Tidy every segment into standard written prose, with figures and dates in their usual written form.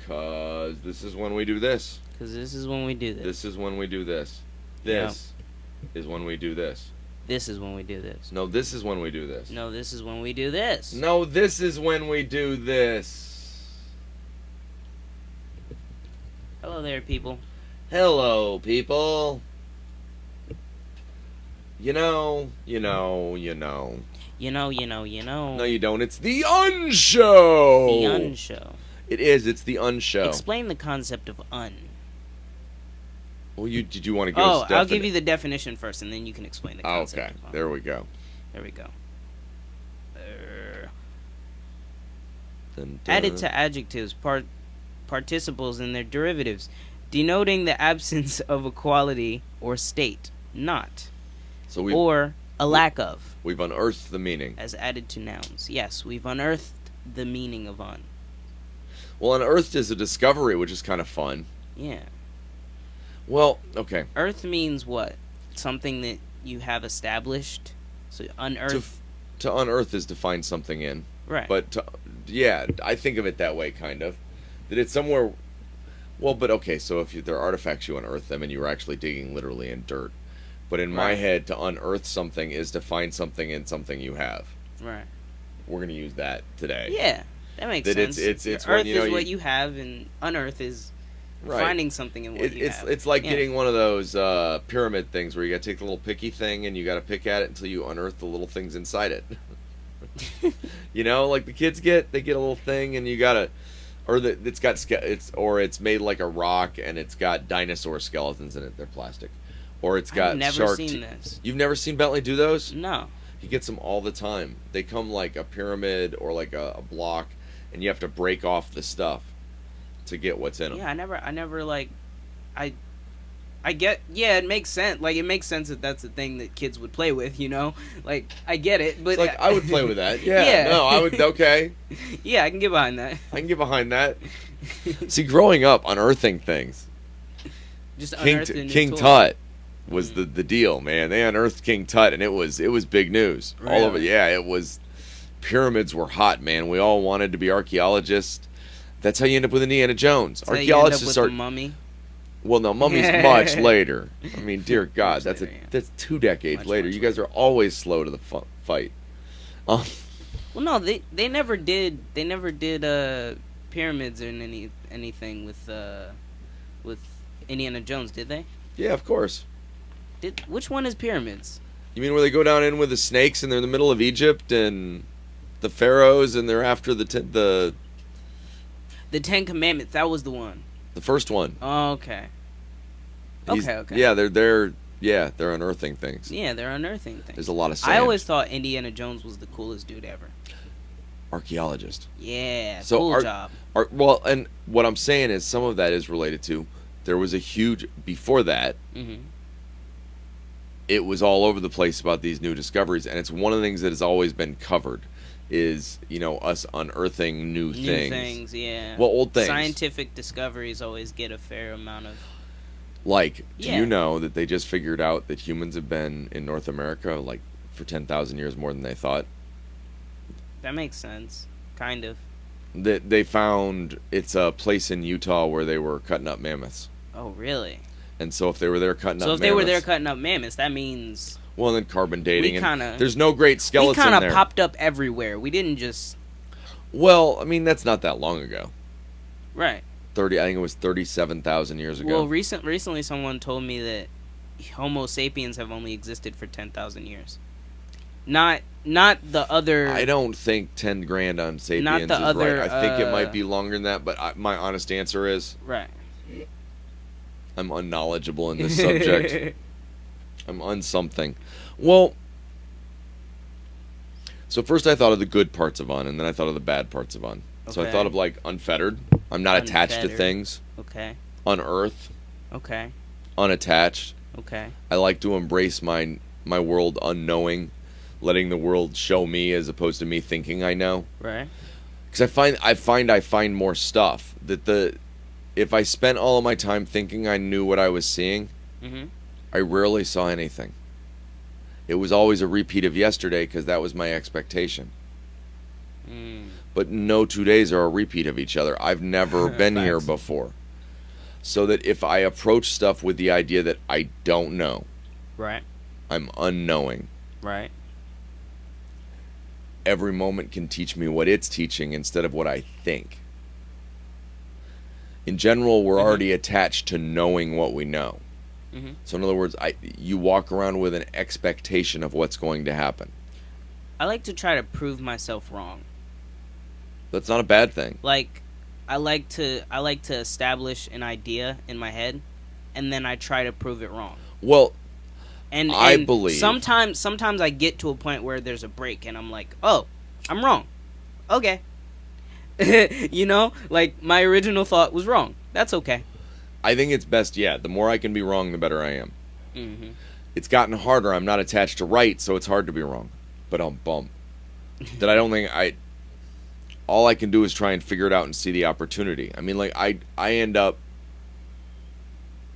Because this is when we do this. Because this is when we do this. This is when we do this. This is when we do this. This is when we do this. No, this is when we do this. No, this is when we do this. No, this is when we do this. Hello there, people. Hello, people. You know. No, you don't. It's the Unshow. The Unshow. It is. It's the Unshow. Explain the concept of un. Well, did you want to give us I'll give you the definition first, and then you can explain the concept. Okay, there we go. There we go. Dun, dun. Added to adjectives, participles and their derivatives, denoting the absence of a quality or state, not, or a lack of. We've unearthed the meaning. As added to nouns. Yes, we've unearthed the meaning of un. Well, unearthed is a discovery, which is kind of fun. Yeah. Well, okay. Earth means what? Something that you have established. So unearth. To unearth is to find something in. Right. But I think of it that way, kind of. That it's somewhere. Well, but okay. So if they're artifacts, you unearth them, and you were actually digging literally in dirt. But in my head, to unearth something is to find something in something you have. Right. We're gonna use that today. Yeah, that makes sense. It's Earth when, is what you have, and unearth is. Right. Finding something in what you have. It's like getting one of those pyramid things where you got to take the little picky thing and you got to pick at it until you unearth the little things inside it. Like the kids they get a little thing and you got to, it's made like a rock and it's got dinosaur skeletons in it. They're plastic, or it's got I've never seen this. You've never seen Bentley do those? No. He gets them all the time. They come like a pyramid or like a block, and you have to break off the stuff to get what's in them. Yeah, I never I get, it makes sense. Like, it makes sense that that's a thing that kids would play with, Like, I get it, but... It's like, I would play with that. Yeah. No, I would, okay. Yeah, I can get behind that. I can get behind that. See, growing up, unearthing things. Just unearthing King Tut was the deal, man. They unearthed King Tut, and it was big news. Really? All of it, yeah, it was... Pyramids were hot, man. We all wanted to be archaeologists. That's how you end up with Indiana Jones. That's archaeologists are... Mummy? Well, no, Mummy's much later. I mean, dear God, that's 2 decades later. You guys are always slow to the fight. Well, no, they never did pyramids or anything with Indiana Jones, did they? Yeah, of course. Which one is pyramids? You mean where they go down in with the snakes and they're in the middle of Egypt and the pharaohs and they're after the Ten Commandments? That was the one. The first one. Oh, okay. Okay. Yeah, they're unearthing things. Yeah, they're unearthing things. There's a lot of sand. I always thought Indiana Jones was the coolest dude ever. Archaeologist. Yeah, so cool job. Well, and what I'm saying is some of that is related to there was a huge before that. Mm-hmm. It was all over the place about these new discoveries, and it's one of the things that has always been covered. Is us unearthing new things. New things, yeah. Well, old things. Scientific discoveries always get a fair amount of. Like, do you know that they just figured out that humans have been in North America like for 10,000 years more than they thought? That makes sense, kind of. They found it's a place in Utah where they were cutting up mammoths. Oh, really? And so if they were there cutting up mammoths. So if they were there cutting up mammoths, that means. Well, and then carbon dating. There's no great skeleton there. We kind of popped up everywhere. We didn't just... Well, I mean, that's not that long ago. Right. I think it was 37,000 years ago. Well, recently someone told me that Homo sapiens have only existed for 10,000 years. Not the other... I don't think 10 grand on sapiens is right. I think it might be longer than that, but my honest answer is... Right. I'm unknowledgeable in this subject. I'm unsomething. Well, so first I thought of the good parts of Un, and then I thought of the bad parts of Un. Okay. So I thought of like unfettered. I'm not attached to things. Okay. Unearthed. Okay. Unattached. Okay. I like to embrace my world unknowing, letting the world show me as opposed to me thinking I know. Right. Because I find more stuff that if I spent all of my time thinking I knew what I was seeing. Mm-hmm. I rarely saw anything. It was always a repeat of yesterday because that was my expectation. But no 2 days are a repeat of each other. I've never been here before. So that if I approach stuff with the idea that I don't know, right, I'm unknowing, right, every moment can teach me what it's teaching instead of what I think. In general, we're already attached to knowing what we know. So in other words, you walk around with an expectation of what's going to happen. I like to try to prove myself wrong. That's not a bad thing. Like, I like to establish an idea in my head, and then I try to prove it wrong. Well, and I believe sometimes I get to a point where there's a break, and I'm like, oh, I'm wrong. Okay. You know, like my original thought was wrong. That's okay. I think it's best, the more I can be wrong, the better I am. It's gotten harder. I'm not attached to right, so it's hard to be wrong. But I'm bummed. That I don't think all I can do is try and figure it out and see the opportunity. I mean, like, I end up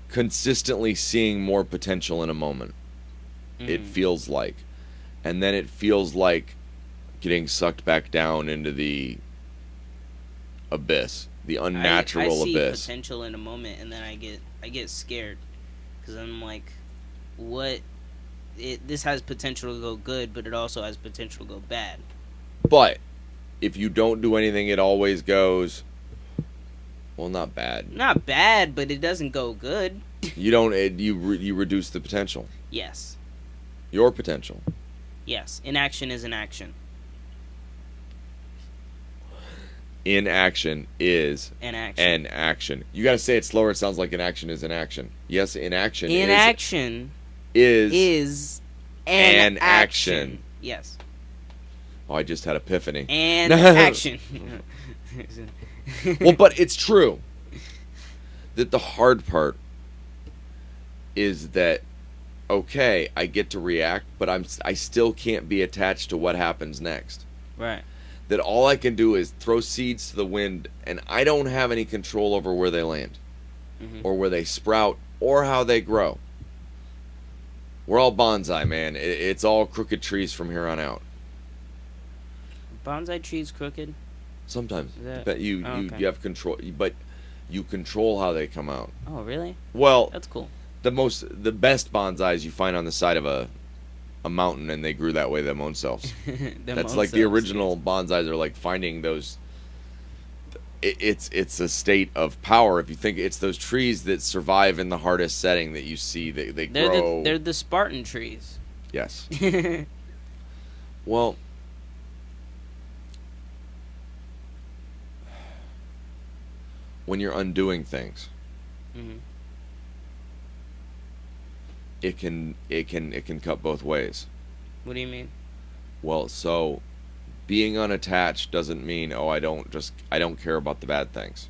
consistently seeing more potential in a moment. It feels like. And then it feels like getting sucked back down into the abyss. The unnatural I see abyss. Potential in a moment, and then I get scared because I'm like, what? This has potential to go good, but it also has potential to go bad. But if you don't do anything, it always goes. Well, not bad. Not bad, but it doesn't go good. You don't. You reduce the potential. Yes. Your potential. Yes. Inaction is an action. Inaction is an action. An action. You gotta say it slower. It sounds like an action is an action. Yes, inaction. Inaction is an action. Yes. Oh, I just had epiphany. And action. Well, but it's true that the hard part is that, okay, I get to react, but I still can't be attached to what happens next. Right. That all I can do is throw seeds to the wind, and I don't have any control over where they land, or where they sprout, or how they grow. We're all bonsai, man. It's all crooked trees from here on out. Bonsai trees crooked? Sometimes. But you have control, but you control how they come out. Oh, really? Well, that's cool. The best bonsais you find on the side of a mountain, and they grew that way them own selves. That's like the original bonsais are like finding those. It's a state of power. If you think it's those trees that survive in the hardest setting that you see, they grow. They're the Spartan trees. Yes. Well, when you're undoing things, it can cut both ways. What do you mean? Well, so being unattached doesn't mean I don't care about the bad things.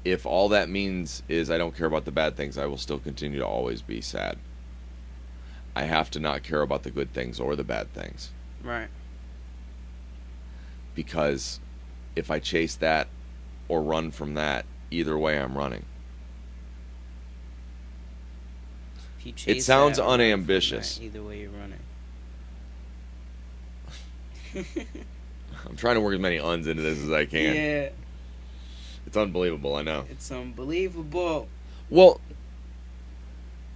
If all that means is I don't care about the bad things, I will still continue to always be sad. I have to not care about the good things or the bad things. Right. Because if I chase that or run from that, either way I'm running. It sounds unambitious. Either way you're running. I'm trying to work as many uns into this as I can. Yeah. It's unbelievable, I know. It's unbelievable. Well,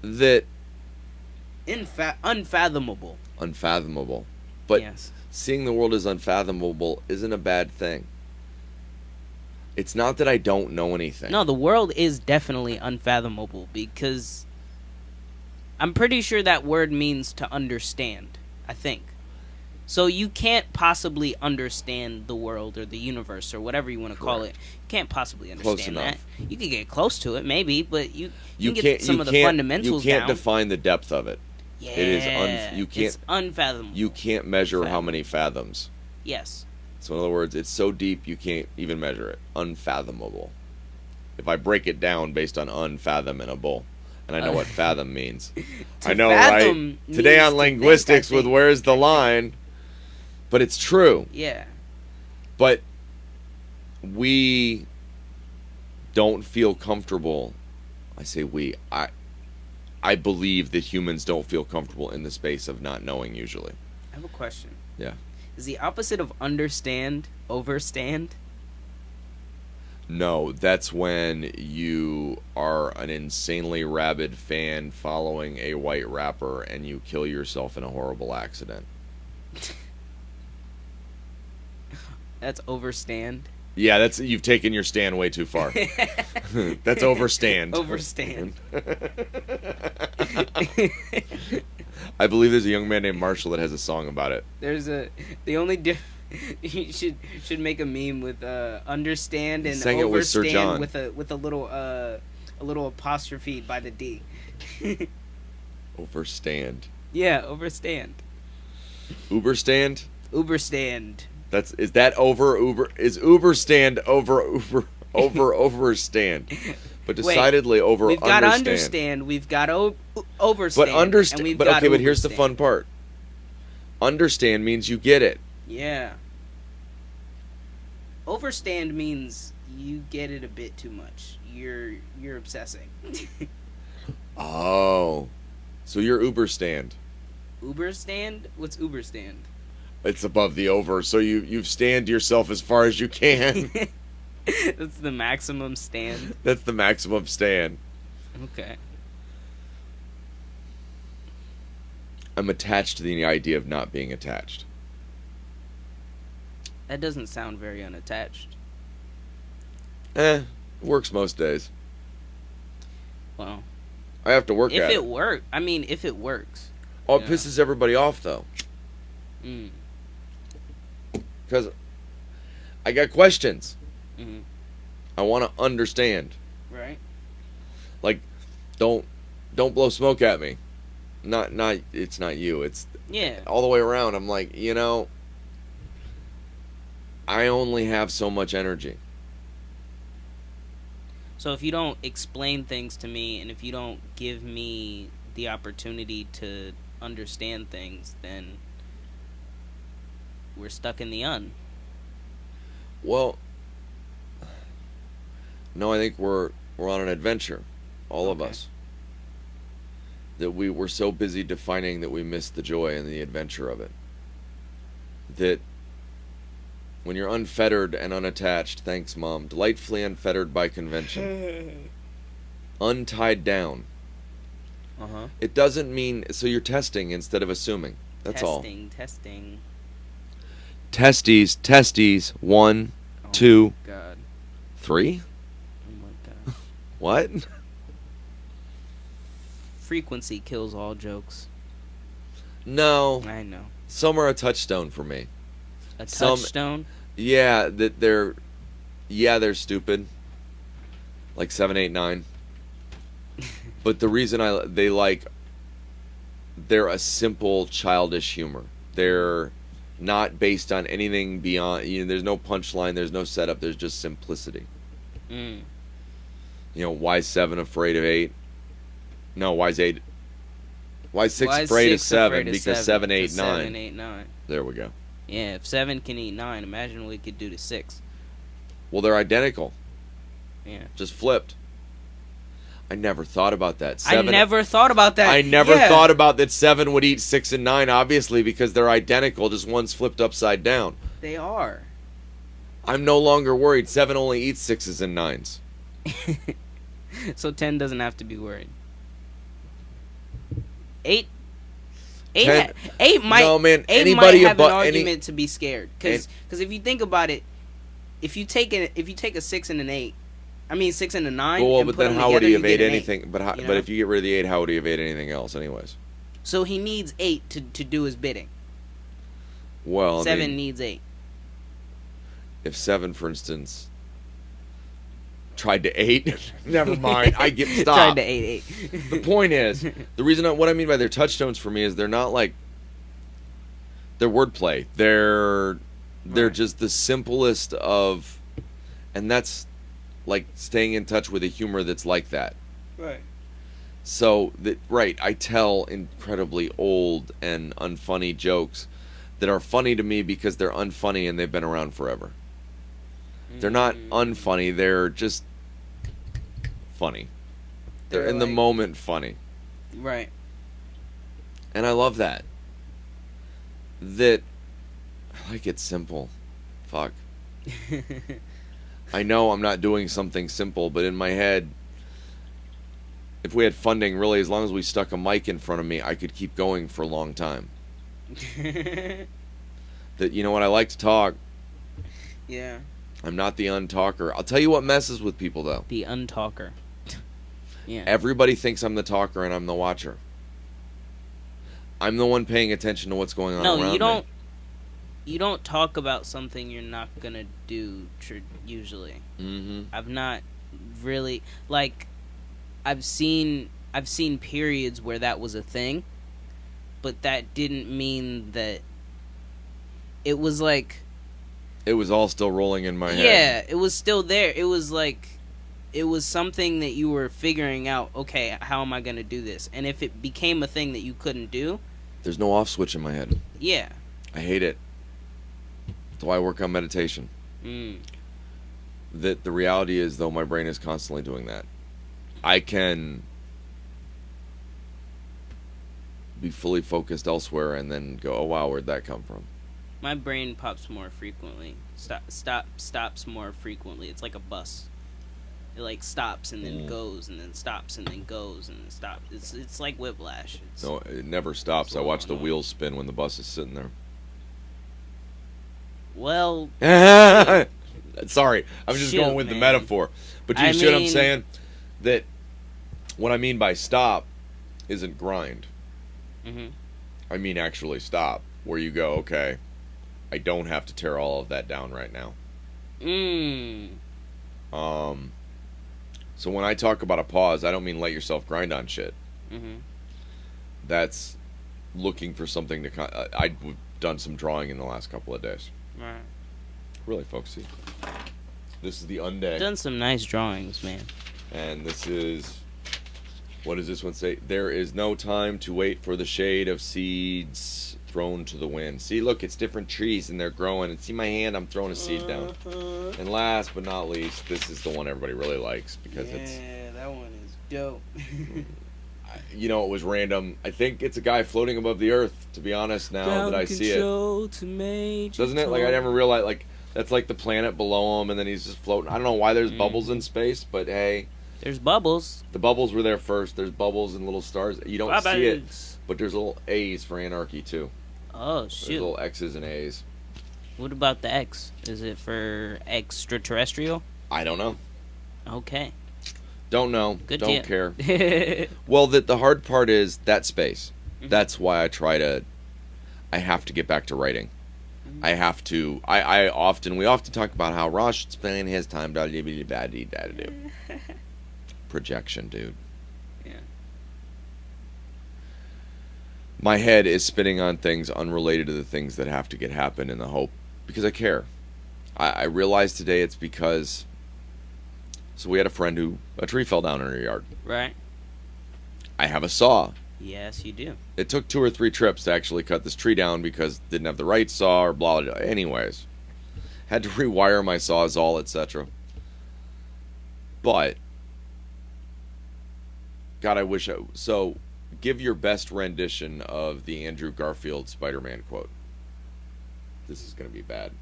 that... Unfathomable. Unfathomable. But yes. Seeing the world as unfathomable isn't a bad thing. It's not that I don't know anything. No, the world is definitely unfathomable because I'm pretty sure that word means to understand, I think. So you can't possibly understand the world or the universe or whatever you want to call it. You can't possibly understand that. You can get close to it, maybe, but you can get some of the fundamentals down. You can't define the depth of it. Yeah, it is it's unfathomable. You can't measure how many fathoms. Yes. So in other words, it's so deep you can't even measure it. Unfathomable. If I break it down based on unfathomable, and I know what fathom means. I know, right? Today on linguistics with where's the line, but it's true. Yeah. But we don't feel comfortable. I say we. I believe that humans don't feel comfortable in the space of not knowing usually. I have a question. Yeah. Is the opposite of understand overstand? No, that's when you are an insanely rabid fan following a white rapper and you kill yourself in a horrible accident. That's overstand. Yeah, that's you've taken your stand way too far. That's overstand. Overstand. I believe there's a young man named Marshall that has a song about it. The only you should make a meme with understand and Sang it with Sir John. overstand with a little apostrophe by the D. Overstand. Yeah, overstand. Uberstand? Uberstand. Is that over Uber? Is Uberstand over overstand? But decidedly over We've got understand. understand. We've got overstand. But understand. And we've But got okay. But here's the overstand. fun part. Understand means you get it. Yeah. Overstand means you get it a bit too much. You're obsessing. Oh, so you're Uberstand. Uberstand? What's Uberstand? It's above the over, so you've stand yourself as far as you can. That's the maximum stand. That's the maximum stand. Okay. I'm attached to the idea of not being attached. That doesn't sound very unattached. Works most days. Well, I have to work if at it it. works, I mean, if it works. Oh, it Yeah. pisses everybody off though, Mm. because I got questions. Hmm. I want to understand. Right. Like, don't blow smoke at me. Not it's not you. It's Yeah. all the way around. I'm like, I only have so much energy. So if you don't explain things to me, and if you don't give me the opportunity to understand things, then we're stuck in the Well, no, I think we're on an adventure, all of Okay. us. That we're so busy defining that we miss the joy and the adventure of it. That when you're unfettered and unattached, thanks, Mom, delightfully unfettered by convention, untied down. Uh-huh. It doesn't mean so you're testing instead of assuming. That's all. Testing. Testes. 1, Oh 2, my God. 3. Oh my God. What? Frequency kills all jokes. No. I know. Some are a touchstone for me. A Some- touchstone? Yeah, that they're stupid. Like 7, 8, 9. But the reason they're a simple childish humor. They're not based on anything beyond, there's no punchline, there's no setup, there's just simplicity. Mm. Why is 7 afraid of 8? No, why is 8? Why is 6 Why is afraid of 6 7? afraid of Because 7, 8, 9. 7, 8, 9. There we go. Yeah, if 7 can eat 9, imagine what it could do to 6. Well, they're identical, Yeah. just flipped. I never thought about that. I never thought about that. I never Yeah. thought about that 7 would eat 6 and 9, obviously, because they're identical, just one's flipped upside down. They are. I'm no longer worried. 7 only eats 6s and 9s. So 10 doesn't have to be worried. 8 8, 10 8 might, No, man, 8 anybody might have an above argument to be scared. Because if you think about it, if you take a 6 and an 8, I mean 6 and a 9, Well, and but put then them how would together, he you evade get an 8. anything? But you but know? if you get rid of the 8, how would he evade anything else, anyways? So he needs 8 to do his bidding. Well, I 7 mean, needs 8. if 7, for instance, tried to 8, never mind. I get Tried stopped. to 8. The point is, the reason what I mean by their touchstones for me is they're not like they're wordplay. They're Right. just the simplest of, and that's like staying in touch with a humor that's like that. Right. So that right, I tell incredibly old and unfunny jokes that are funny to me because they're unfunny and they've been around forever. They're not unfunny, they're just funny. They're in the like- moment funny. Right. And I love that. That I like it simple. Fuck. I know I'm not doing something simple, but in my head, if we had funding, really, as long as we stuck a mic in front of me, I could keep going for a long time. That, you know what, I like to talk. Yeah. I'm not the untalker. I'll tell you what messes with people, though. The untalker. Yeah. Everybody thinks I'm the talker and I'm the watcher. I'm the one paying attention to what's going on around me. No, you don't talk about something you're not gonna do usually. Mm-hmm. I've not really, like, I've seen periods where that was a thing, but that didn't mean that it was like, it was all still rolling in my head. yeah, it was still there. It was like, it was something that you were figuring out, okay, how am I going to do this? And if it became a thing that you couldn't do, there's no off switch in my head. Yeah. I hate it. That's why I work on meditation. That the reality is, though, my brain is constantly doing that. I can be fully focused elsewhere and then go, oh wow, where'd that come from? My brain pops more frequently. Stops more frequently. It's like a bus. It like stops and then goes and then stops and then goes and then stops. It's like whiplash. No, it never stops. I watch the wheels spin when the bus is sitting there. Well, sorry, I'm just going with the metaphor. But you see what I'm saying? That what I mean by stop isn't grind. Mm-hmm. I mean actually stop, where you go, okay, I don't have to tear all of that down right now. So when I talk about a pause, I don't mean let yourself grind on shit. Mm-hmm. That's looking for something to... I've done some drawing in the last couple of days. Right. Really folksy. This is the undead. Done some nice drawings, man. And this is... What does this one say? There is no time to wait for the shade of seeds thrown to the wind. See, look, it's different trees and they're growing. And see my hand? I'm throwing a seed down. And last but not least, this is the one everybody really likes because it's... Yeah, that one is dope. You know, it was random. I think it's a guy floating above the earth, to be honest, now that I see it. Doesn't it? Like, I never realized, like, that's like the planet below him and then he's just floating. I don't know why there's bubbles in space, but hey... There's bubbles. The bubbles were there first. There's bubbles and little stars. You don't see it, but there's little A's for anarchy, too. Oh, shoot. There's little X's and A's. What about the X? Is it for extraterrestrial? I don't know. Okay. Don't know. Good don't deal. care. Well, the hard part is that space. Mm-hmm. That's why I have to get back to writing. Mm-hmm. I have to. We often talk about how Ross should spend his time. Projection, dude. Yeah. My head is spinning on things unrelated to the things that have to happen in the hope, because I care. I realized today it's because... So we had a friend who... A tree fell down in her yard. Right. I have a saw. Yes, you do. It took 2 or 3 trips to actually cut this tree down because didn't have the right saw or blah, blah, blah. Anyways. Had to rewire my sawzall, etc. But... God, I wish I... So, give your best rendition of the Andrew Garfield Spider-Man quote. This is going to be bad.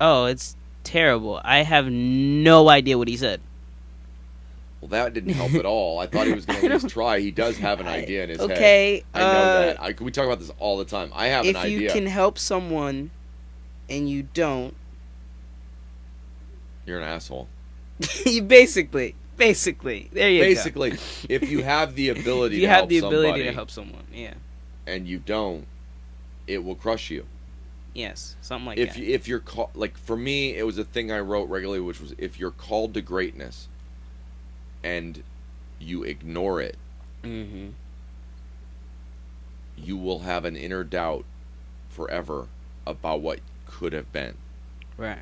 Oh, it's terrible. I have no idea what he said. Well, that didn't help at all. I thought he was going to at least try. He does have an idea in his head. Okay. I know that. We talk about this all the time. I have an idea. If you can help someone and you don't... You're an asshole. You basically... There you go. Basically, if you have the ability to help someone, yeah. And you don't, it will crush you. Yes, something like that. That. If you're like, for me, it was a thing I wrote regularly, which was, if you're called to greatness and you ignore it, mm-hmm. you will have an inner doubt forever about what could have been. Right.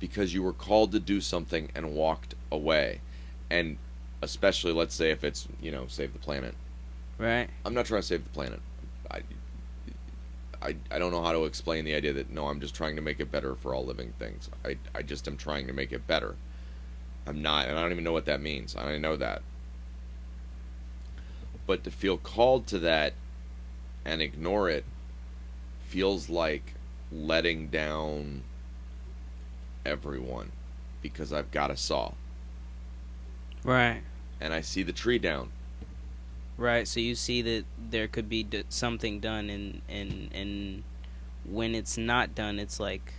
Because you were called to do something and walked away. And especially, let's say, if it's, save the planet. Right. I'm not trying to save the planet. I don't know how to explain the idea that, no, I'm just trying to make it better for all living things. I just am trying to make it better. I'm not, and I don't even know what that means. I know that. But to feel called to that and ignore it feels like letting down everyone because I've got a saw. Right. And I see the tree down. Right. So you see that there could be something done, and when it's not done, it's like,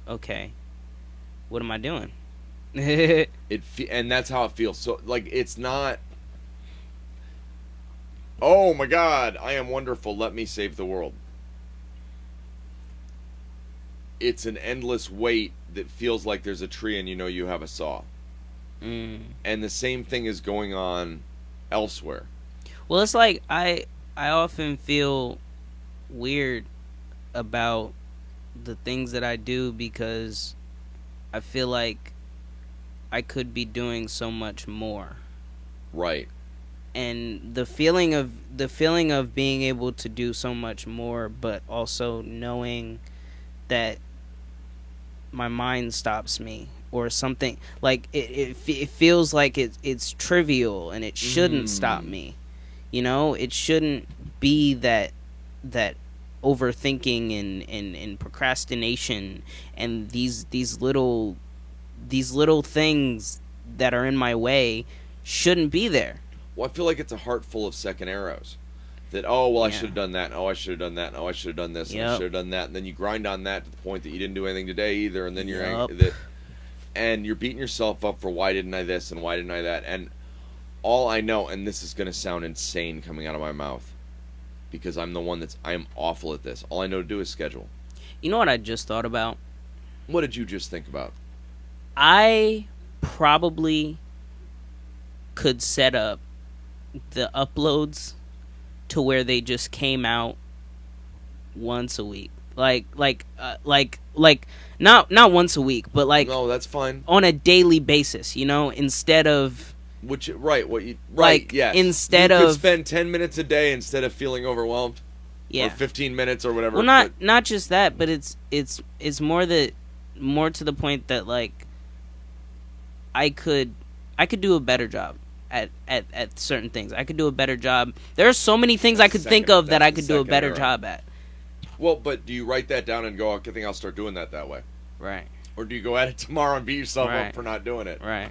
okay, what am I doing? And that's how it feels. So like it's not, oh my God, I am wonderful, let me save the world. It's an endless wait that feels like there's a tree and you know you have a saw. And the same thing is going on elsewhere. Well, it's like I often feel weird about the things that I do because I feel like I could be doing so much more. Right. And the feeling of being able to do so much more, but also knowing that my mind stops me or something, like it feels like it's trivial and it shouldn't stop me. You know, it shouldn't be that overthinking and procrastination and these little things that are in my way shouldn't be there. Well, I feel like it's a heart full of second arrows. That, oh, well, I should have done that, and oh, I should have done that, and oh, I should have done this, and I should have done that, and then you grind on that to the point that you didn't do anything today either, and then you're angry, and you're beating yourself up for why didn't I this and why didn't I that, and all I know, and this is going to sound insane coming out of my mouth, because I'm the one I'm awful at this. All I know to do is schedule. You know what I just thought about? What did you just think about? I probably could set up the uploads to where they just came out once a week, like not once a week, but like, no, that's fine, on a daily basis, you know, instead of instead you of could spend 10 minutes a day instead of feeling overwhelmed, or 15 minutes or whatever. Well, not just that, but it's more to the point that like I could do a better job at certain things. I could do a better job. There are so many things I could think of that I could do a better job at. Well, but do you write that down and go, I think I'll start doing that way? Right. Or do you go at it tomorrow and beat yourself up for not doing it? Right.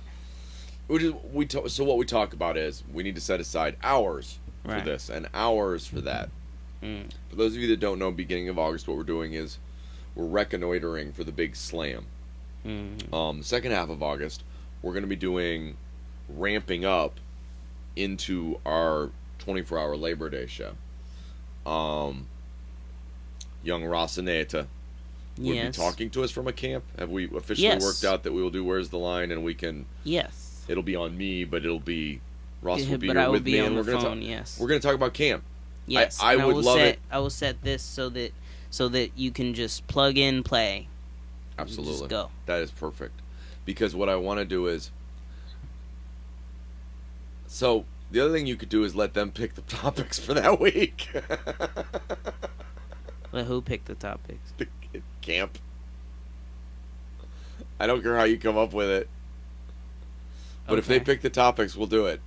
So what we talk about is we need to set aside hours for this and hours for that. For those of you that don't know, beginning of August, what we're doing is we're reconnoitering for the big slam. The second half of August, we're going to be ramping up into our 24-hour Labor Day show. Young Rosaneta will be talking to us from a camp. Have we officially worked out that we will do Where's the Line, and we can... Yes. It'll be on me, but it'll be... Ross will be but here I will with be me, on and the we're phone, we're going to talk about camp. Yes. I would love it. I will set this so that you can just plug in, play. Absolutely. Just go. That is perfect. Because what I want to do is... So, the other thing you could do is let them pick the topics for that week. Let who pick the topics? The camp. I don't care how you come up with it. But if they pick the topics, we'll do it.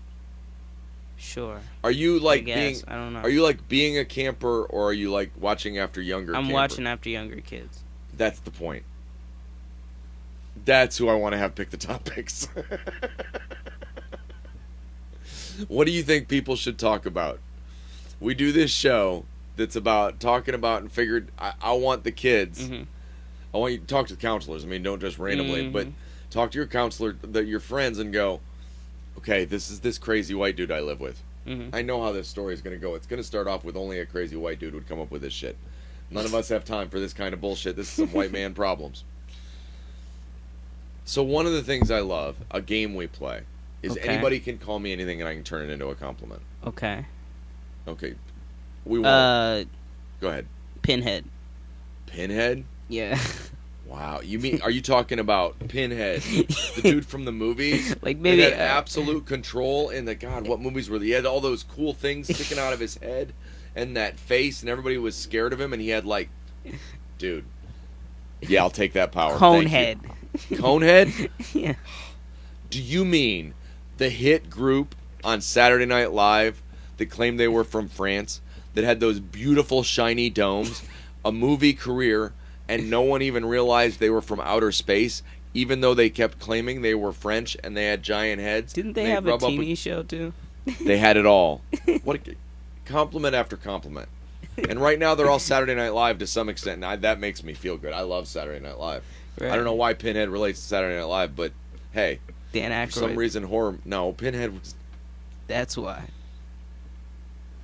Sure. Are you like I don't know. Are you like being a camper, or are you like watching after younger campers? I'm watching after younger kids. That's the point. That's who I want to have pick the topics. What do you think people should talk about? We do this show that's about talking about and figured I want the kids. I want you to talk to the counselors. I mean, don't just randomly, but talk to your counselor, your friends, and go, okay, this is this crazy white dude I live with. I know how this story is going to go. It's going to start off with only a crazy white dude would come up with this shit. None of us have time for this kind of bullshit. This is some white man problems. So one of the things I love, a game we play, is anybody can call me anything and I can turn it into a compliment. Okay. We won't. Go ahead. Pinhead. Pinhead? Yeah. Wow. Are you talking about Pinhead, the dude from the movies? Like maybe that had absolute control in God, what movies were they? He had all those cool things sticking out of his head and that face, and everybody was scared of him, and he had dude. Yeah, I'll take that power. Conehead. Conehead? Yeah. Do you mean the hit group on Saturday Night Live that claimed they were from France, that had those beautiful shiny domes? a movie career and no one even realized they were from outer space, even though they kept claiming they were French and they had giant heads. Didn't they have a TV show too? They had it all. What a compliment after compliment. And right now they're all Saturday Night Live to some extent, and that makes me feel good. I love Saturday Night Live. Right. I don't know why Pinhead relates to Saturday Night Live, but hey, Dan Aykroyd. For some reason horror. No, Pinhead was. That's why.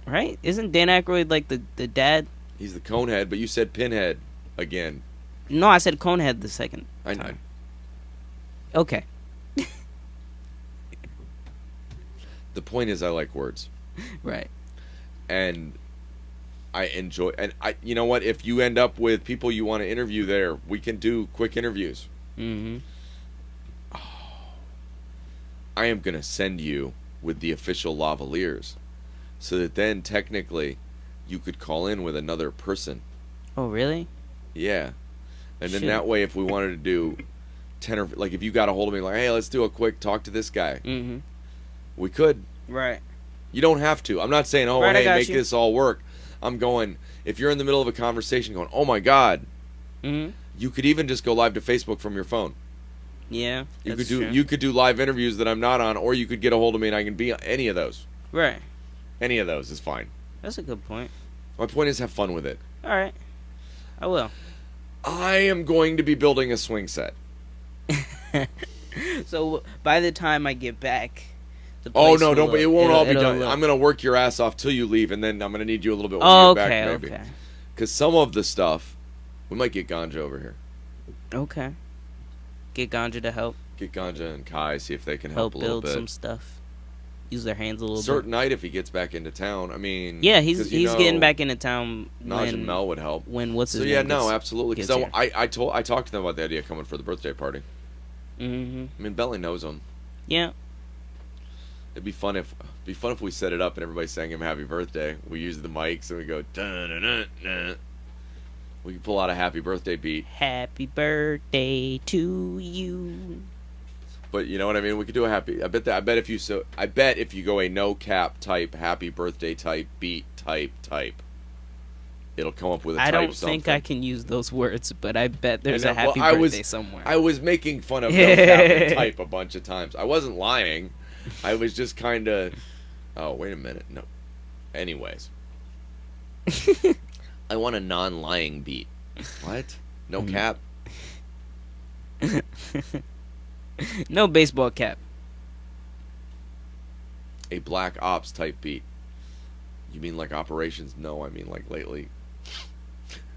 Right? Isn't Dan Aykroyd like the dad? He's the Conehead, but you said Pinhead again. No, I said Conehead the second I know. time. Okay. The point is, I like words. Right. And I enjoy. And you know what? If you end up with people you want to interview there, we can do quick interviews. Mm-hmm. Oh, I am gonna send you with the official lavaliers, so that then technically, you could call in with another person. Oh, really? Yeah. And then that way, if we wanted to do 10 or like, if you got a hold of me, like, hey, let's do a quick talk to this guy. Mm-hmm. We could. Right. You don't have to. I'm not saying, oh, right, hey, make this all work. I'm going, if you're in the middle of a conversation going, oh my God, you could even just go live to Facebook from your phone. Yeah. You could do live interviews that I'm not on, or you could get a hold of me and I can be on any of those. Right. Any of those is fine. That's a good point. My point is, have fun with it. All right. I will. I am going to be building a swing set. So by the time I get back, it won't all be done. I'm going to work your ass off till you leave, and then I'm going to need you a little bit when you get back, maybe. Okay. Because some of the stuff, we might get Ganja over here. Okay. Get Ganja to help. Get Ganja and Kai, see if they can help a little bit. Build some stuff. Use their hands a little bit. Certain night if he gets back into town. I mean, yeah, he's getting back into town. Naj and Mel would help. When what's his name? So yeah, no, absolutely. Because I talked to them about the idea of coming for the birthday party. Mm-hmm. I mean, Belly knows him. Yeah. It'd be fun if we set it up and everybody sang him happy birthday. We use the mics and we go dun-dun-dun-dun. We can pull out a happy birthday beat. Happy birthday to you. But you know what I mean? We could do a happy. I bet if you go a no cap type happy birthday type beat type, it'll come up with a type something. I don't think I can use those words, but I bet there's a happy birthday somewhere. I was making fun of no cap and type a bunch of times. I wasn't lying. I was just kind of. Oh, wait a minute. No. Anyways, I want a non-lying beat. What? No cap. No baseball cap. A Black Ops type beat. You mean like Operations? No, I mean like lately.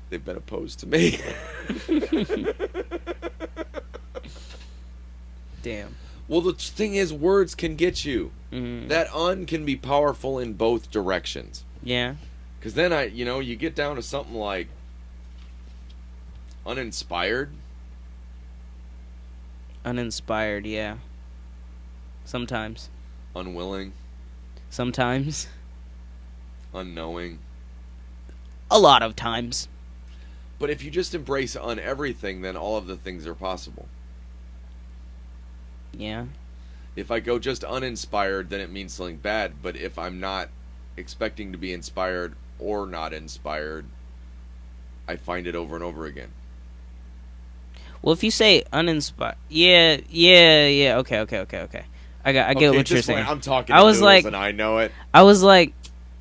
They've been opposed to me. Damn. Well, the thing is, words can get you. Mm-hmm. That can be powerful in both directions. Yeah. Because then you get down to something like uninspired. Uninspired, yeah. Sometimes. Unwilling. Sometimes. Unknowing. A lot of times. But if you just embrace everything, then all of the things are possible. Yeah. If I go just uninspired, then it means something bad. But if I'm not expecting to be inspired or not inspired, I find it over and over again. Well, if you say uninspired, yeah, okay. I get what you're saying. I'm talking. I was like, and I know it. I was like,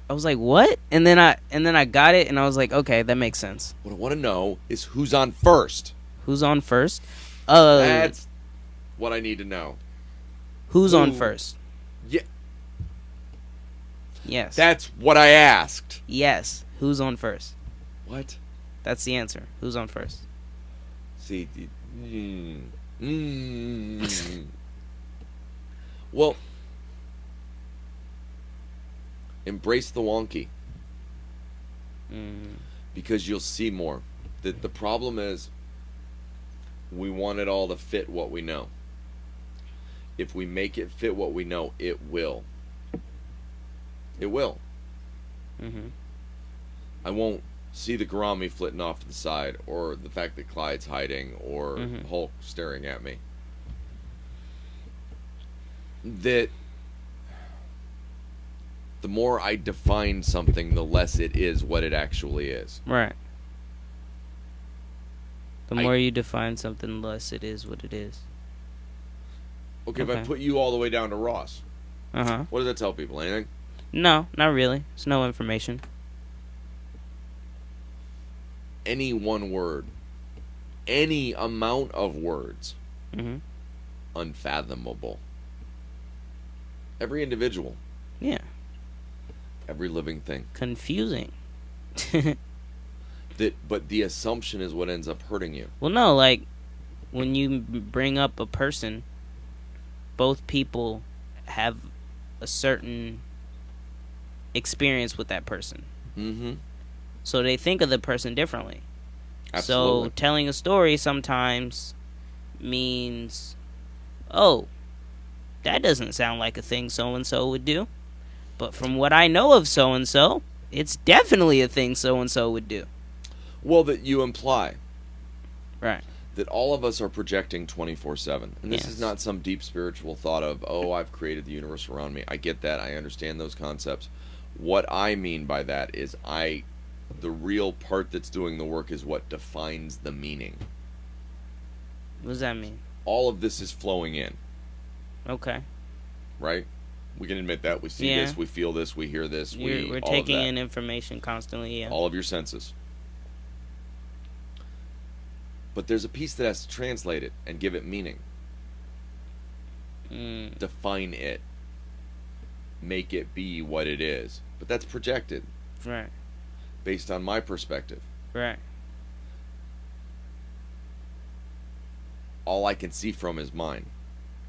what? And then I got it, and I was like, okay, that makes sense. What I want to know is who's on first. Who's on first? That's what I need to know. Who's on first? Yeah. Yes. That's what I asked. Yes. Who's on first? What? That's the answer. Who's on first? See. Well, embrace the wonky. Because you'll see more. The problem is we want it all to fit what we know. If we make it fit what we know, it will. It will. Mm-hmm. I won't see the Garami flitting off to the side, or the fact that Clyde's hiding, or Hulk staring at me. That the more I define something, the less it is what it actually is. Right. The more you define something, the less it is what it is. Okay, if I put you all the way down to Ross, Uh-huh. what does that tell people? Anything? No, not really. It's no information. Any one word, any amount of words, unfathomable. Every individual. Yeah. Every living thing. Confusing. But the assumption is what ends up hurting you. Well, no, like, when you bring up a person, both people have a certain experience with that person. Mm-hmm. So they think of the person differently. Absolutely. So telling a story sometimes means, oh, that doesn't sound like a thing so-and-so would do. But from what I know of so-and-so, it's definitely a thing so-and-so would do. Well, that you imply. Right. That all of us are projecting 24/7. And this Yes. is not some deep spiritual thought of, oh, I've created the universe around me. I get that. I understand those concepts. What I mean by that is the real part that's doing the work is what defines the meaning. What does that mean? All of this is flowing in. Okay. Right? We can admit that. We see this, we feel this, we hear this. We're all taking of that. in information constantly, yeah. All of your senses. But there's a piece that has to translate it and give it meaning. Define it. Make it be what it is. But that's projected. Right. Based on my perspective. Right. All I can see from is mine.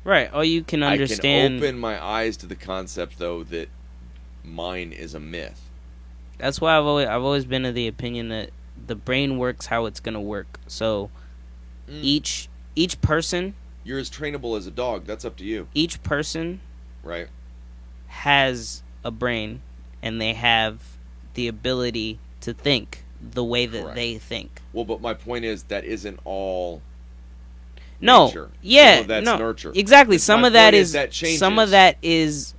Right. All you can understand. I can open my eyes to the concept, though, that mine is a myth. That's why I've always been of the opinion that the brain works how it's gonna work. So each person, you're as trainable as a dog. That's up to you. Each person, right, has a brain, and they have the ability to think the way that they think. Well, but my point is that isn't all. No. Nature. Yeah. Some of that's nurture. Exactly. Some of that is. Some of that is.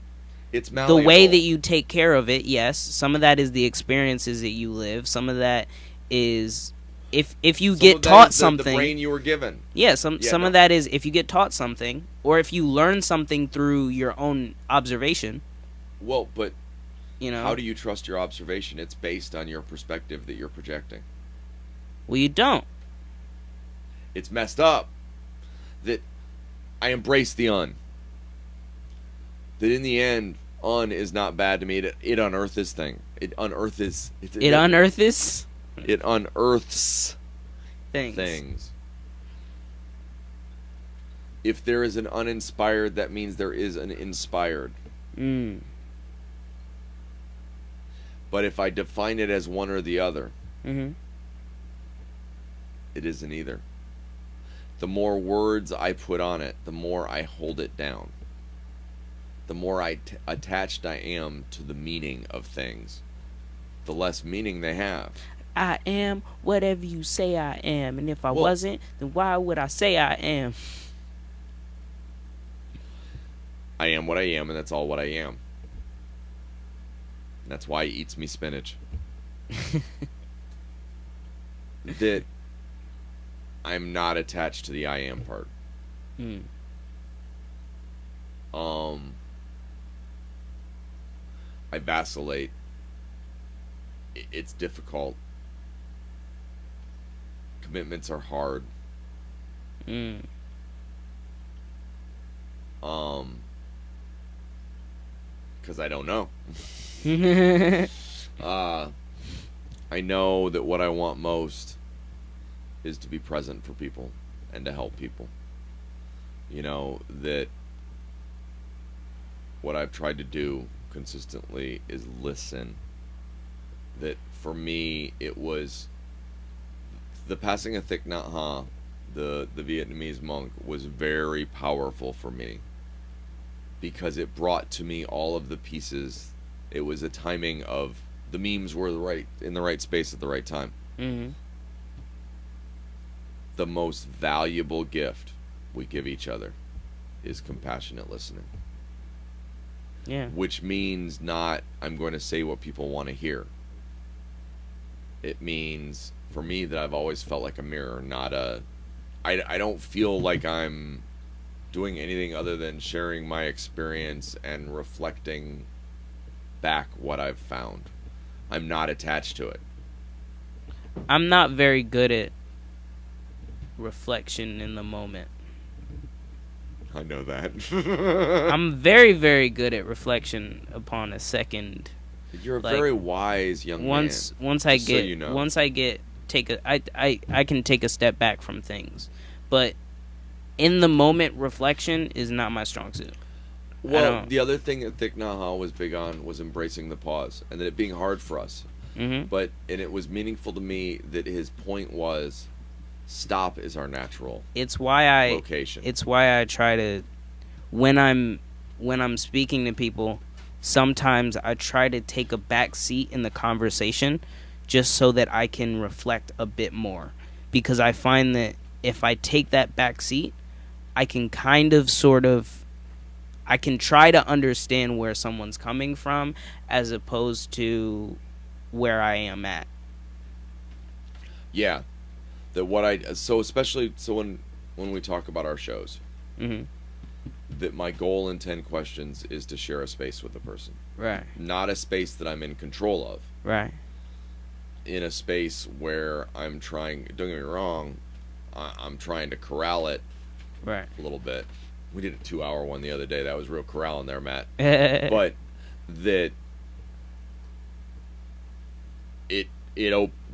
It's malleable. The way that you take care of it. Yes. Some of that is the experiences that you live. Some of that is if you get taught something. The brain you were given. Yeah. Some of that is if you get taught something, or if you learn something through your own observation. Well, but you know, how do you trust your observation? It's based on your perspective that you're projecting. Well, you don't. It's messed up. That I embrace the un. That in the end, un is not bad to me. It unearths thing. It unearths. It unearths. It unearths things. If there is an uninspired, that means there is an inspired. But if I define it as one or the other, it isn't either. The more words I put on it, the more I hold it down. The more attached I am to the meaning of things, the less meaning they have. I am whatever you say I am, and if I wasn't, then why would I say I am? I am what I am, and that's all what I am. And that's why he eats me spinach. That I'm not attached to the I am part. I vacillate. It's difficult. Commitments are hard. Because I don't know. I know that what I want most is to be present for people and to help people. You know, that what I've tried to do consistently is listen. That for me, it was the passing of Thich Nhat Hanh, the Vietnamese monk, was very powerful for me because it brought to me all of the pieces. It was a timing of the memes were in the right space at the right time. The most valuable gift we give each other is compassionate listening. Yeah. Which means not I'm going to say what people want to hear. It means for me that I've always felt like a mirror, not a. I don't feel like I'm doing anything other than sharing my experience and reflecting back what I've found. I'm not attached to it. I'm not very good at reflection in the moment. I know that. I'm very, very good at reflection upon a second. You're a like, very wise young man. Once I get so you know. once I get I can take a step back from things, but in the moment, reflection is not my strong suit. Well, the other thing that Thich Nhat Hanh was big on was embracing the pause, and that it being hard for us. Mm-hmm. But and it was meaningful to me that his point was, stop is our natural. It's why location. It's why I try to, when I'm speaking to people, sometimes I try to take a back seat in the conversation, just so that I can reflect a bit more, because I find that if I take that back seat, I can I can try to understand where someone's coming from as opposed to where I am at. Yeah. Especially when we talk about our shows, Mm-hmm. that my goal in 10 questions is to share a space with a person. Right. Not a space that I'm in control of. Right. In a space where I'm trying, don't get me wrong, I'm trying to corral it Right. a little bit. We did a 2-hour one the other day. That was real corralling there, Matt. But But that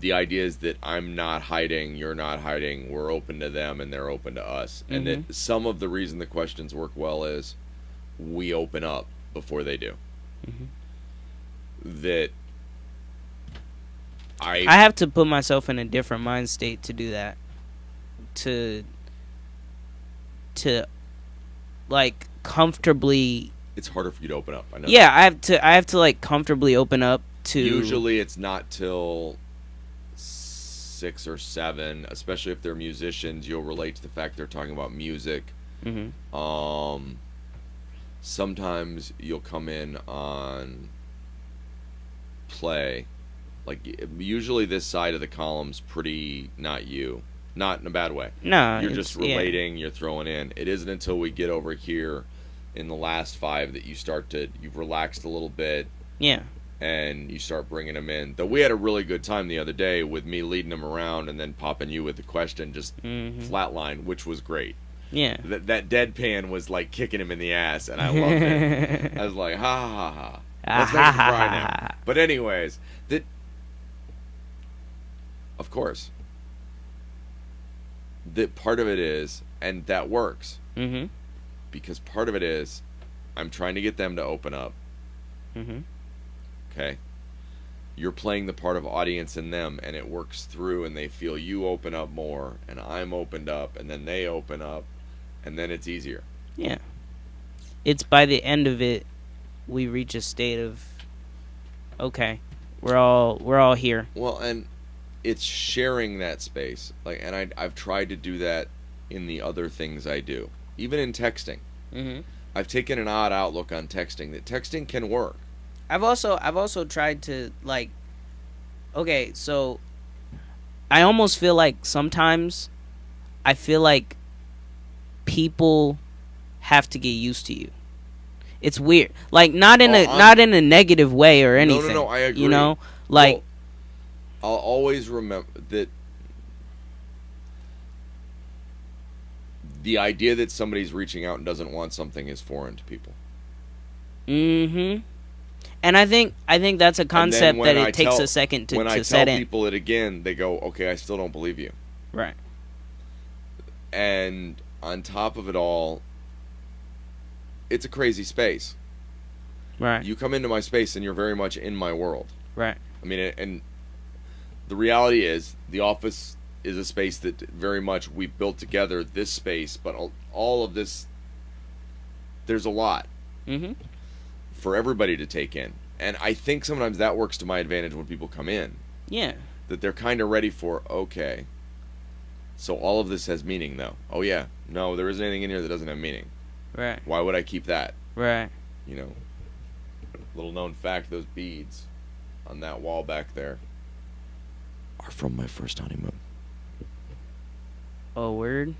the idea is that I'm not hiding, you're not hiding, we're open to them and they're open to us. And that some of the reason the questions work well is we open up before they do. That I have to put myself in a different mind state to do that. To like comfortably. It's harder for you to open up. I know. Yeah, I have to like comfortably open up to. Usually, it's not till 6 or 7, especially if they're musicians. You'll relate to the fact they're talking about music. Mm-hmm. Sometimes you'll come in on play. Like usually, this side of the column's pretty not you. Not in a bad way. No, you're just relating. Yeah. You're throwing in. It isn't until we get over here in the last 5 that you've relaxed a little bit. Yeah. And you start bringing them in. Though we had a really good time the other day with me leading them around and then popping you with the question, just flatline, which was great. Yeah. That deadpan was like kicking him in the ass, and I loved it. I was like, ha ha ha. Let's make him cry now. But anyways, of course. That part of it is, and that works, because part of it is, I'm trying to get them to open up. Okay, you're playing the part of audience in them, and it works through, and they feel you open up more, and I'm opened up, and then they open up, and then it's easier. Yeah, it's by the end of it, we reach a state of, okay, we're all here. Well, and it's sharing that space, like, and I've tried to do that in the other things I do, even in texting. I've taken an odd outlook on texting. That texting can work. I've also tried to, like, okay, so I almost feel like sometimes I feel like people have to get used to you. It's weird, like not in a negative way or anything. No, I agree. You know, like. Well, I'll always remember that the idea that somebody's reaching out and doesn't want something is foreign to people. And I think that's a concept that it takes a second to set in. When I tell people it again, they go, okay, I still don't believe you. Right. And on top of it all, it's a crazy space. Right. You come into my space and you're very much in my world. Right. I mean, and the reality is, the office is a space that very much we built together, this space, but all of this, there's a lot for everybody to take in. And I think sometimes that works to my advantage when people come in. Yeah. That they're kind of ready for, okay, so all of this has meaning, though. Oh, yeah. No, there isn't anything in here that doesn't have meaning. Right. Why would I keep that? Right. You know, little known fact, those beads on that wall back there, are from my first honeymoon. Oh, word.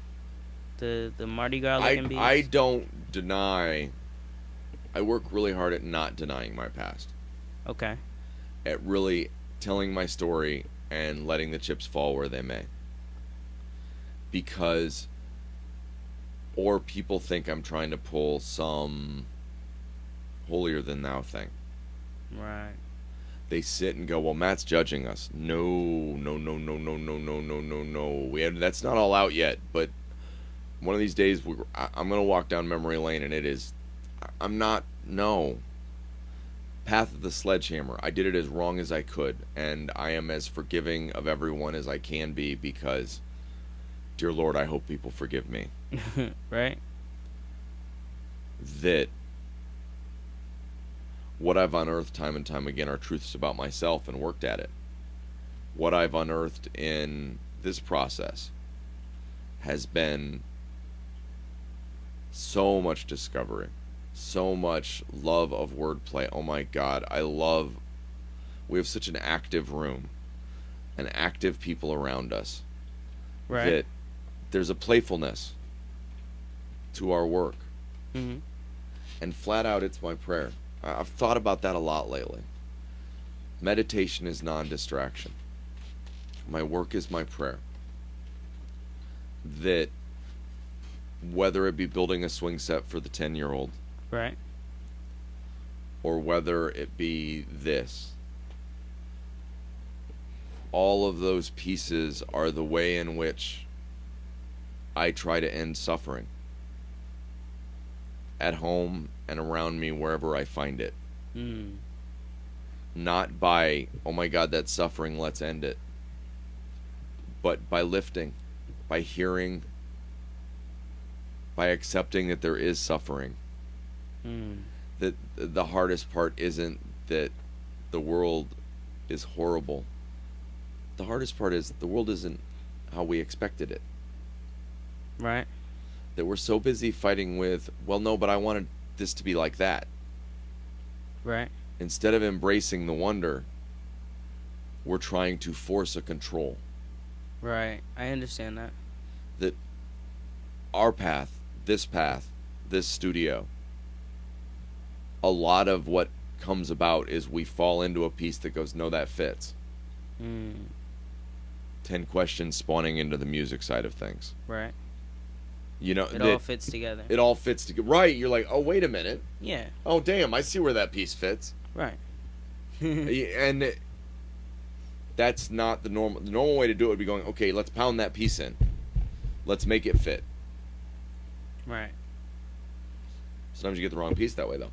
The Mardi Gras looking beads. I don't deny. I work really hard at not denying my past. Okay. At really telling my story and letting the chips fall where they may. Because, or people think I'm trying to pull some holier than thou thing. Right. They sit and go, well, Matt's judging us. No. That's not all out yet, but one of these days I'm going to walk down memory lane, and I'm not, no. Path of the Sledgehammer. I did it as wrong as I could, and I am as forgiving of everyone as I can be because, dear Lord, I hope people forgive me. Right. That what I've unearthed time and time again are truths about myself and worked at it. What I've unearthed in this process has been so much discovery, so much love of wordplay. Oh my God, we have such an active room and active people around us. Right. That there's a playfulness to our work. Mm-hmm. And flat out, it's my prayer. I've thought about that a lot lately. Meditation is non-distraction. My work is my prayer. That whether it be building a swing set for the 10-year-old, right, or whether it be this, all of those pieces are the way in which I try to end suffering. At home and around me, wherever I find it. Mm. Not by, oh my God, that's suffering, let's end it. But by lifting, by hearing, by accepting that there is suffering. Mm. That the hardest part isn't that the world is horrible. The hardest part is the world isn't how we expected it. Right. That we're so busy fighting with, well, no, but I wanted this to be like that. Right. Instead of embracing the wonder, we're trying to force a control. Right. I understand that. That our path, this studio, a lot of what comes about is we fall into a piece that goes, no, that fits. 10 questions spawning into the music side of things. Right. You know, it all fits together. It all fits together. Right. You're like, oh, wait a minute. Yeah. Oh, damn. I see where that piece fits. Right. And that's not the normal. The normal way to do it would be going, okay, let's pound that piece in. Let's make it fit. Right. Sometimes you get the wrong piece that way, though.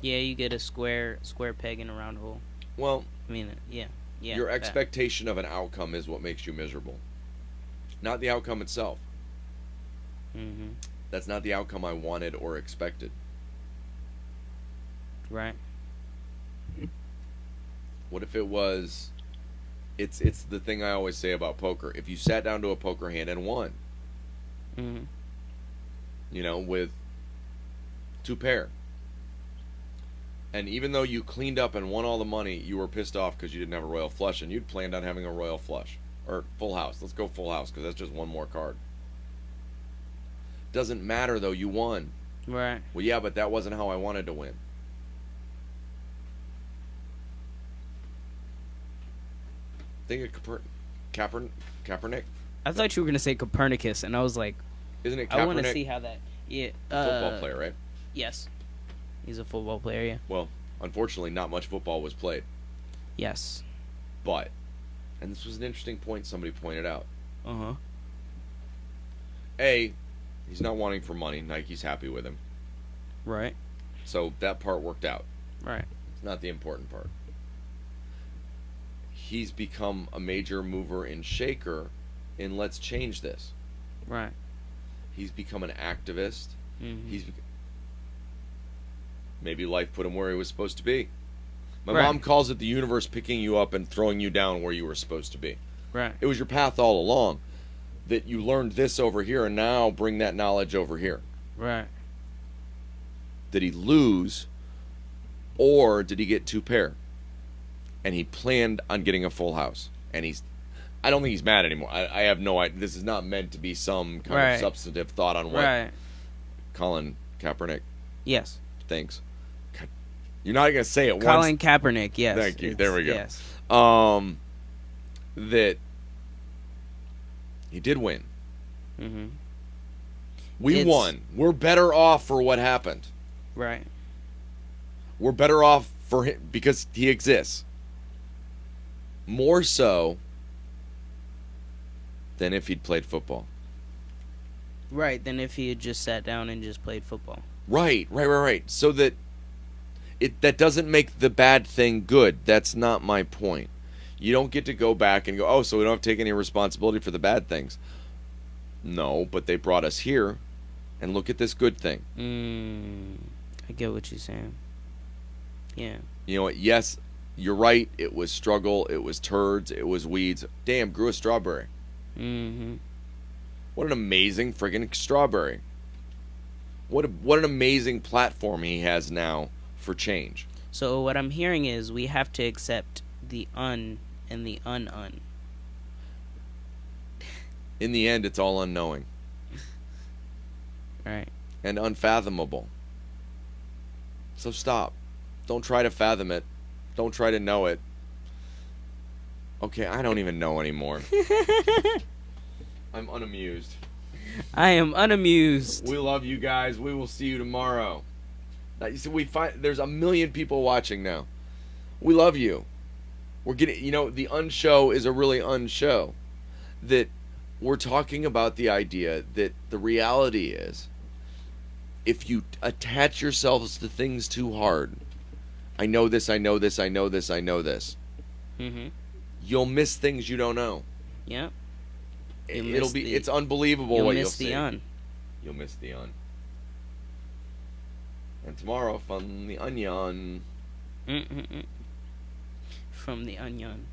Yeah, you get a square peg in a round hole. Well, I mean, yeah. Your expectation of an outcome is what makes you miserable. Not the outcome itself. Mm-hmm. That's not the outcome I wanted or expected. Right. What if it was... It's the thing I always say about poker. If you sat down to a poker hand and won, mm-hmm. you know, with 2 pair, and even though you cleaned up and won all the money, you were pissed off because you didn't have a royal flush, and you'd planned on having a royal flush. Or full house. Let's go full house, because that's just one more card. Doesn't matter, though. You won. Right. Well, yeah, but that wasn't how I wanted to win. Think of Kaepernick. I thought you were going to say Copernicus, and I was like... Isn't it Kaepernick? I want to see how that... Yeah. Football player, right? Yes. He's a football player, yeah. Well, unfortunately, not much football was played. Yes. But... And this was an interesting point somebody pointed out. Uh-huh. A, he's not wanting for money. Nike's happy with him. Right. So that part worked out. Right. It's not the important part. He's become a major mover and shaker in let's change this. Right. He's become an activist. Mm-hmm. Maybe life put him where he was supposed to be. My right. mom calls it the universe picking you up and throwing you down where you were supposed to be. Right. It was your path all along. That you learned this over here and now bring that knowledge over here. Right. Did he lose, or did he get 2 pair? and he planned on getting a full house. And I don't think he's mad anymore. I have no idea. This is not meant to be some kind of substantive thought on what Colin Kaepernick thinks. God, you're not going to say it once. Colin Kaepernick, yes. Thank you. There we go. Yes. That he did win. Mm-hmm. We won. We're better off for what happened. Right. We're better off for him because he exists. More so than if he'd played football. Right, than if he had just sat down and just played football. Right. So that that doesn't make the bad thing good. That's not my point. You don't get to go back and go, oh, so we don't have to take any responsibility for the bad things. No, but they brought us here, and look at this good thing. I get what you're saying. Yeah. You know what? Yes, you're right. It was struggle. It was turds. It was weeds. Damn, grew a strawberry. Mm-hmm. What an amazing friggin' strawberry. What an amazing platform he has now for change. So what I'm hearing is we have to accept the and the un. In the end, it's all unknowing. Right. And unfathomable. So stop. Don't try to fathom it. Don't try to know it. Okay, I don't even know anymore. I'm unamused. I am unamused. We love you guys. We will see you tomorrow. Now, you see, there's 1 million people watching now. We love you. We're getting, the unshow is a really unshow. That we're talking about the idea that the reality is, if you attach yourselves to things too hard, I know this, Mm-hmm. You'll miss things you don't know. Yep. It's unbelievable what you'll see. You'll miss the un. And tomorrow from the onion. From the onion.